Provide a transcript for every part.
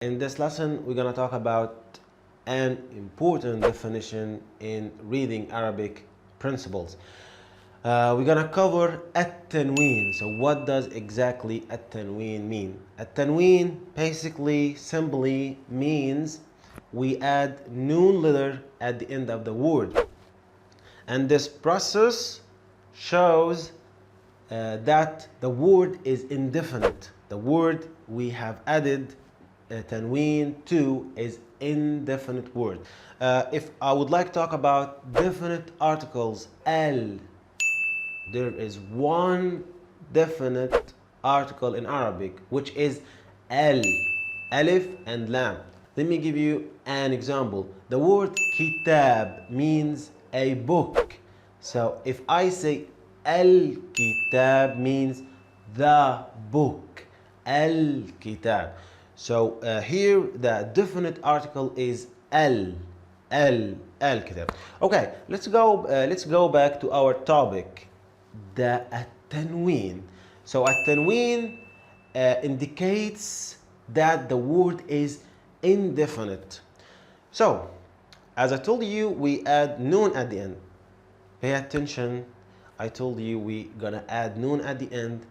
In this lesson, we're going to talk about an important definition in reading Arabic principles. We're going to cover at-tanween. So what does exactly at-tanween mean? At-tanween basically simply means we add noon letter at the end of the word. And this process shows that the word is indefinite. The word we have added Tanween to is indefinite word. If I would like to talk about definite articles, al, there is one definite article in Arabic which is al, alif and lam. Let me give you an example. The word kitab means a book. So if I say al-kitab means the book, al-kitab. So here the definite article is al-kitab. Okay, let's go back to our topic, the at-tanween. So at-tanween indicates that the word is indefinite. So as I told you, we add noon at the end. Pay attention. I told you we gonna add noon at the end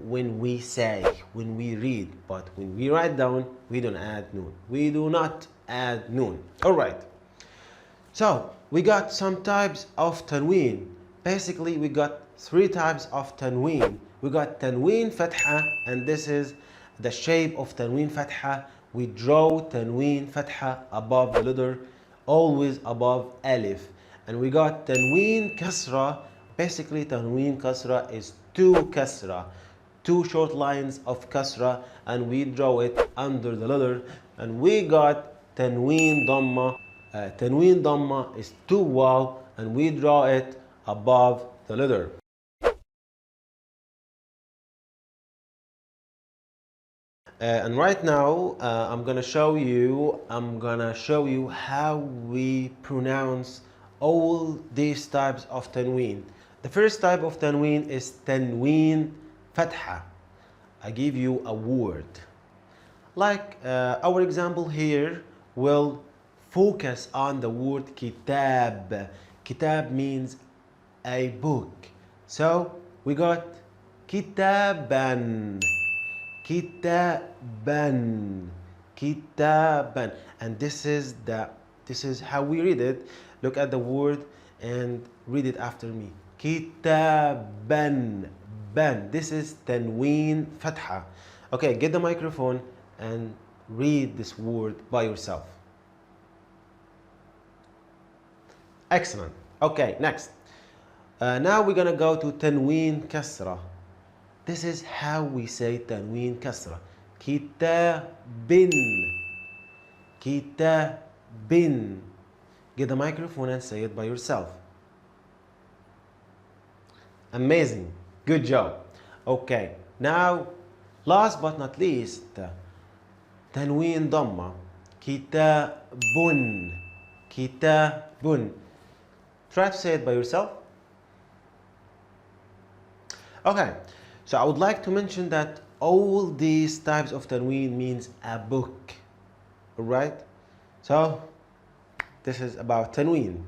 when we say, when we read, but when we write down, we don't add noon. We do not add noon. All right. So we got some types of tanween. Basically, we got three types of tanween. We got tanween fatha, and this is the shape of tanween fatha. We draw tanween fatha above the letter, always above alif. And we got tanween kasra. Basically, tanween kasra is two kasra, two short lines of kasra, and we draw it under the letter. And we got tanween dhamma. Tanween dhamma is two waw, and we draw it above the letter. And right now I'm gonna show you how we pronounce all these types of tanween. The first type of tanween is tanween fatha. I give you a word. Like our example here will focus on the word kitab. Kitab means a book. So we got kitaban, kitaban, kitaban, and this is how we read it. Look at the word and read it after me. Kitaban, ban. This is tanween fatha. Okay, get the microphone and read this word by yourself. Excellent. Okay, next. Now we're gonna go to tanween kasra. This is how we say tanween kasra. Kitabin, kitabin. Get the microphone and say it by yourself. Amazing. Good job. Okay, now last but not least, tanween dhamma. Kitabun, kitabun. Try to say it by yourself. Okay, so I would like to mention that all these types of tanween means a book. Alright? So this is about tanween.